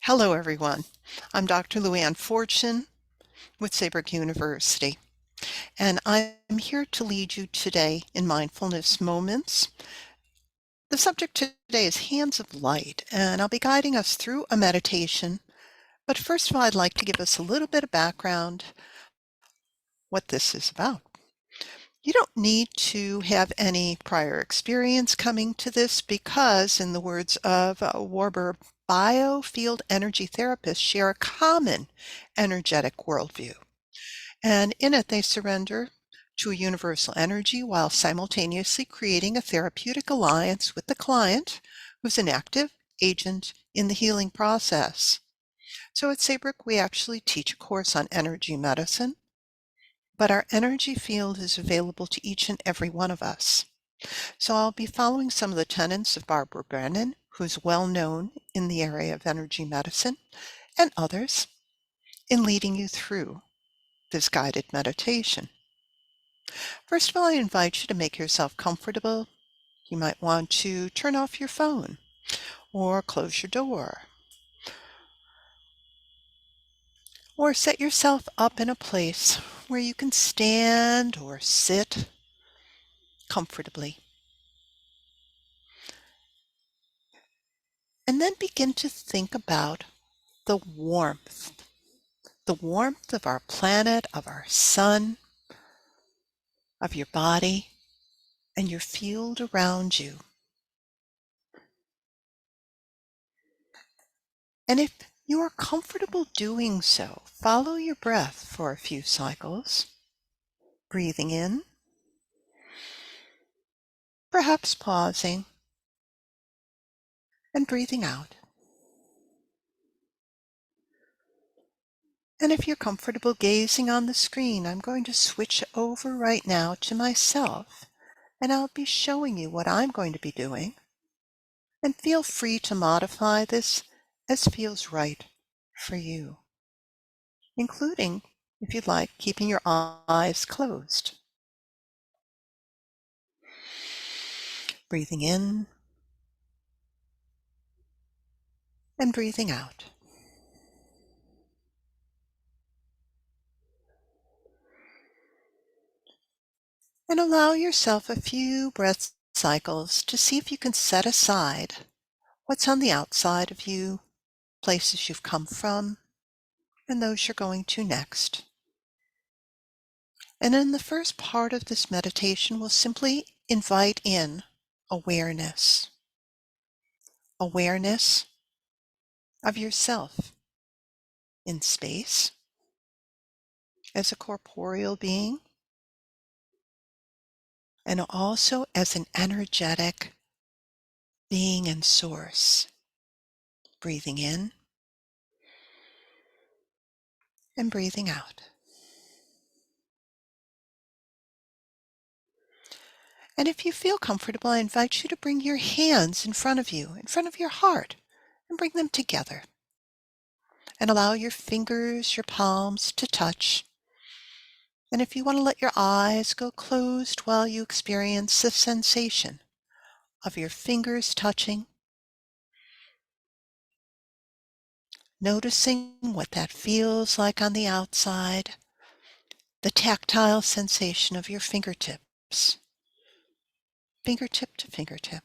Hello, everyone. I'm Dr. Luann Fortune with Saybrook University, and I'm here to lead you today in Mindfulness Moments. The subject today is Hands of Light, and I'll be guiding us through a meditation. But first of all, I'd like to give us a little bit of background what this is about. You don't need to have any prior experience coming to this because, in the words of Warburg, biofield energy therapists share a common energetic worldview. And in it, they surrender to a universal energy while simultaneously creating a therapeutic alliance with the client, who's an active agent in the healing process. So at Saybrook, we actually teach a course on energy medicine, but our energy field is available to each and every one of us. So I'll be following some of the tenets of Barbara Brennan, who's well known in the area of energy medicine, and others, in leading you through this guided meditation. First of all, I invite you to make yourself comfortable. You might want to turn off your phone or close your door, or set yourself up in a place where you can stand or sit comfortably. And then begin to think about the warmth of our planet, of our sun, of your body, and your field around you. And if you are comfortable doing so, follow your breath for a few cycles, breathing in, perhaps pausing, and breathing out. And if you're comfortable gazing on the screen, I'm going to switch over right now to myself, and I'll be showing you what I'm going to be doing. And feel free to modify this as feels right for you, including, if you'd like, keeping your eyes closed. Breathing in and breathing out. And allow yourself a few breath cycles to see if you can set aside what's on the outside of you, places you've come from, and those you're going to next. And in the first part of this meditation, we'll simply invite in awareness. Awareness of yourself in space as a corporeal being, and also as an energetic being and source. Breathing in and breathing out. And if you feel comfortable, I invite you to bring your hands in front of you, in front of your heart, and bring them together. And allow your fingers, your palms to touch. And if you want to let your eyes go closed while you experience the sensation of your fingers touching, noticing what that feels like on the outside, the tactile sensation of your fingertips, fingertip to fingertip.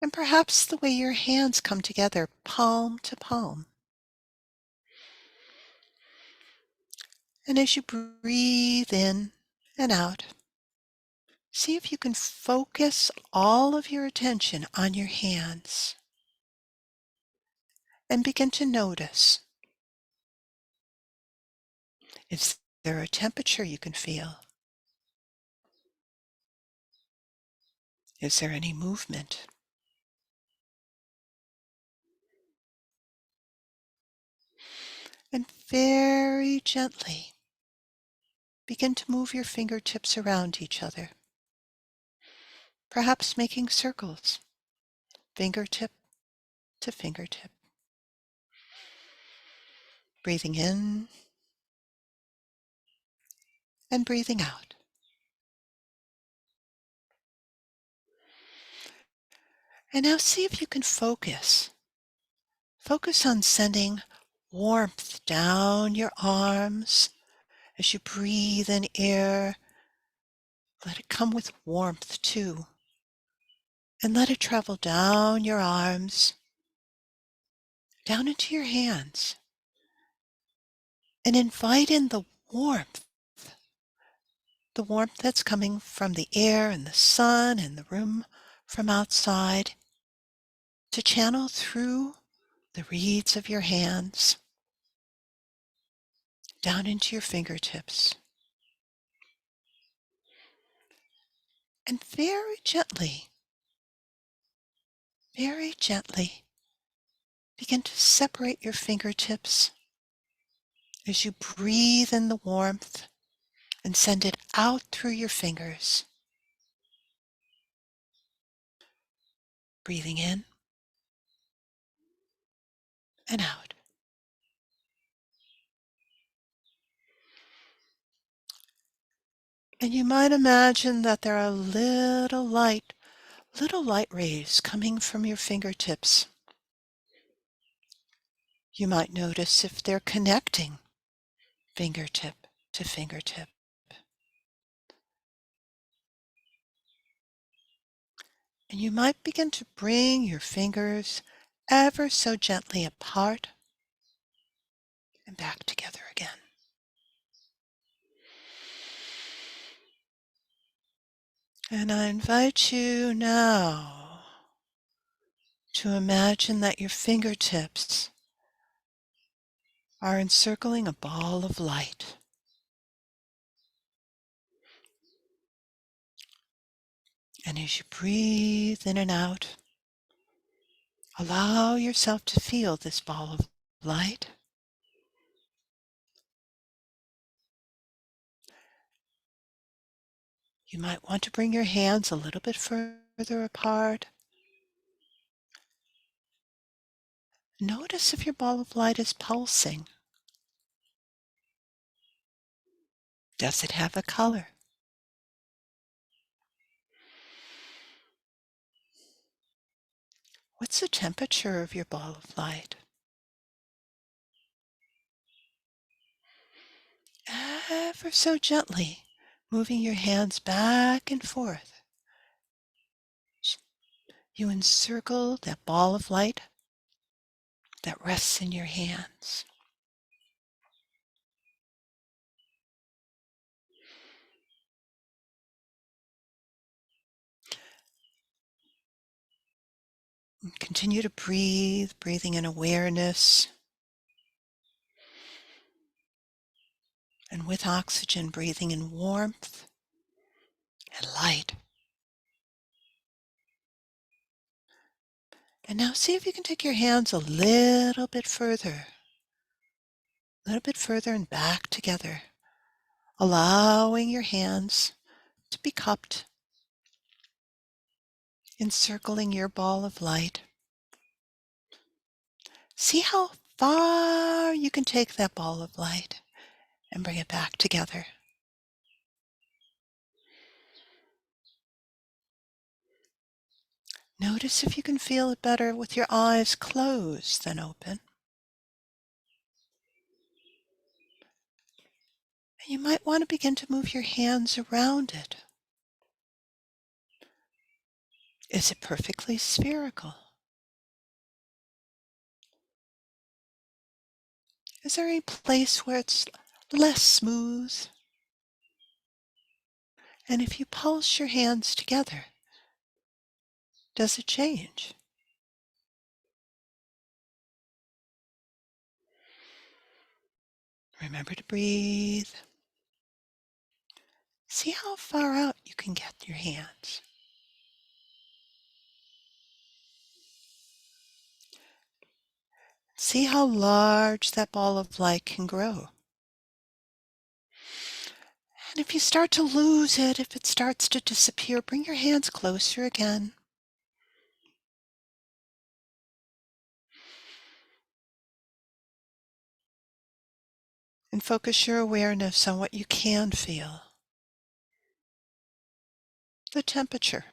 And perhaps the way your hands come together, palm to palm. And as you breathe in and out, see if you can focus all of your attention on your hands and begin to notice. Is there a temperature you can feel? Is there any movement? And very gently begin to move your fingertips around each other, perhaps making circles, fingertip to fingertip. Breathing in and breathing out. And now see if you can focus. Focus on sending warmth down your arms as you breathe in air. Let it come with warmth too. And let it travel down your arms, down into your hands. And invite in the warmth that's coming from the air and the sun and the room from outside, to channel through the reeds of your hands, down into your fingertips. And very gently, begin to separate your fingertips as you breathe in the warmth and send it out through your fingers. Breathing in and out. And you might imagine that there are little light rays coming from your fingertips. You might notice if they're connecting fingertip to fingertip. And you might begin to bring your fingers ever so gently apart and back together again. And I invite you now to imagine that your fingertips are encircling a ball of light. And as you breathe in and out, allow yourself to feel this ball of light. You might want to bring your hands a little bit further apart. Notice if your ball of light is pulsing. Does it have a color? What's the temperature of your ball of light? Ever so gently, moving your hands back and forth. You encircle that ball of light that rests in your hands. And continue to breathe, breathing in awareness. And with oxygen, breathing in warmth and light. And now see if you can take your hands a little bit further and back together, allowing your hands to be cupped, encircling your ball of light. See how far you can take that ball of light and bring it back together. Notice if you can feel it better with your eyes closed than open. And you might want to begin to move your hands around it. Is it perfectly spherical? Is there any place where it's less smooth? And if you pulse your hands together, does it change? Remember to breathe. See how far out you can get your hands. See how large that ball of light can grow. And if you start to lose it, if it starts to disappear, bring your hands closer again. And focus your awareness on what you can feel. The temperature.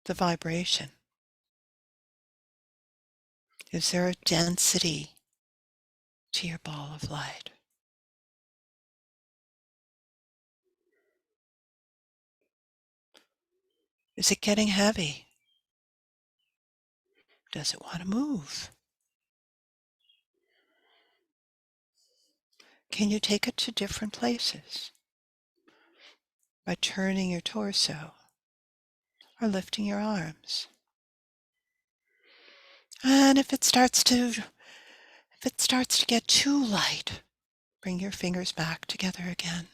the vibration? Is there a density to your ball of light? Is it getting heavy? Does it want to move? Can you take it to different places by turning your torso or lifting your arms? And if it starts to get too light, bring your fingers back together again,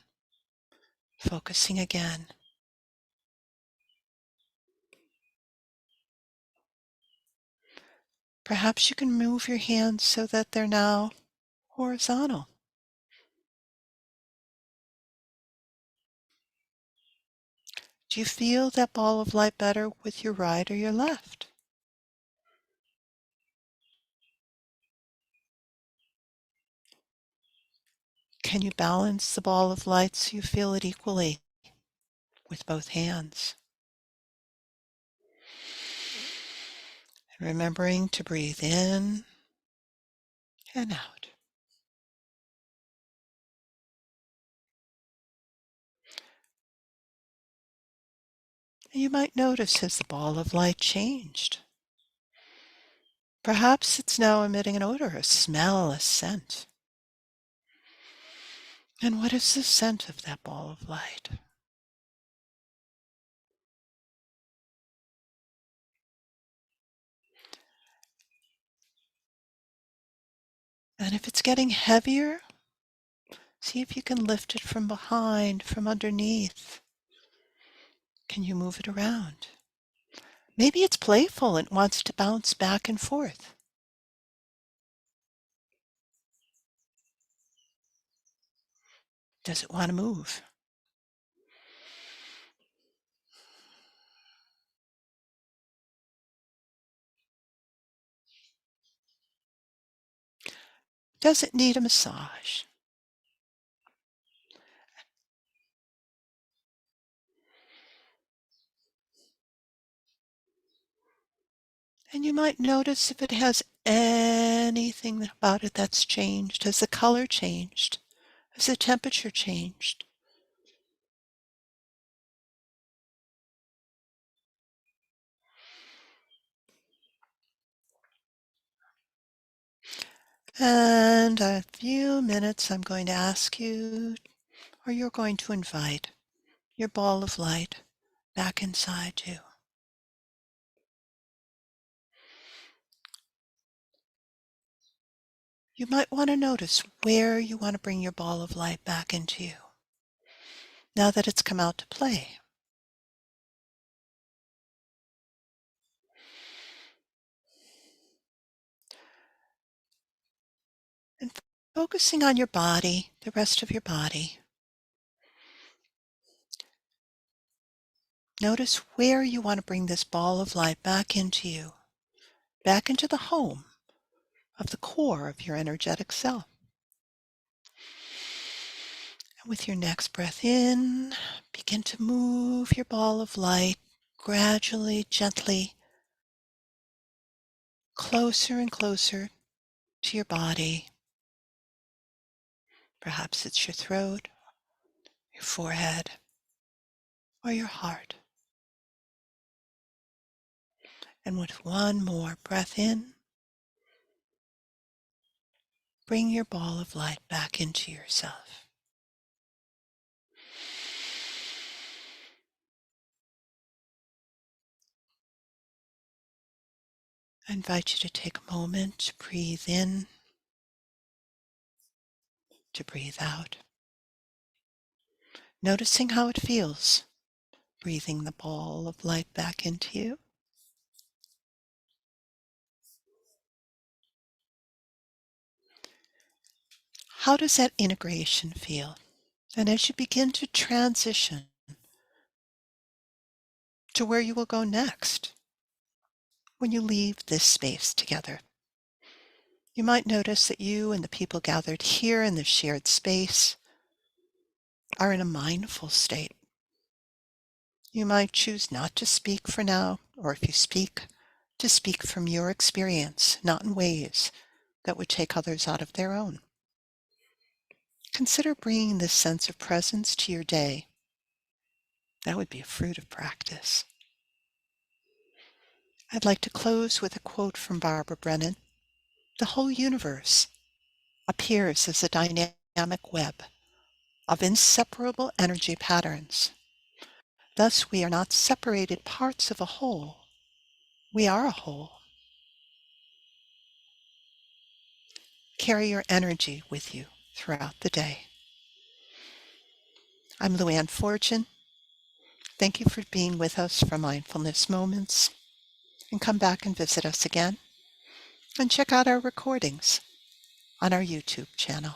focusing again. Perhaps you can move your hands so that they're now horizontal. Do you feel that ball of light better with your right or your left? Can you balance the ball of light so you feel it equally with both hands? And remembering to breathe in and out. And you might notice as the ball of light changed. Perhaps it's now emitting an odor, a smell, a scent. And what is the scent of that ball of light? And if it's getting heavier, see if you can lift it from behind, from underneath. Can you move it around? Maybe it's playful and wants to bounce back and forth. Does it want to move? Does it need a massage? And you might notice if it has anything about it that's changed. Has the color changed? Has the temperature changed? And in a few minutes, I'm going to ask you, or you're going to invite your ball of light back inside you. You might want to notice where you want to bring your ball of light back into you now that it's come out to play. And focusing on your body, the rest of your body. Notice where you want to bring this ball of light back into you, back into the home of the core of your energetic self. And with your next breath in, begin to move your ball of light gradually, gently, closer and closer to your body. Perhaps it's your throat, your forehead, or your heart. And with one more breath in, bring your ball of light back into yourself. I invite you to take a moment to breathe in, to breathe out, noticing how it feels, breathing the ball of light back into you. How does that integration feel? And as you begin to transition to where you will go next, when you leave this space together, you might notice that you and the people gathered here in this shared space are in a mindful state. You might choose not to speak for now, or if you speak, to speak from your experience, not in ways that would take others out of their own. Consider bringing this sense of presence to your day. That would be a fruit of practice. I'd like to close with a quote from Barbara Brennan. The whole universe appears as a dynamic web of inseparable energy patterns. Thus, we are not separated parts of a whole. We are a whole. Carry your energy with you throughout the day. I'm Luann Fortune. Thank you for being with us for Mindfulness Moments. And come back and visit us again. And check out our recordings on our YouTube channel.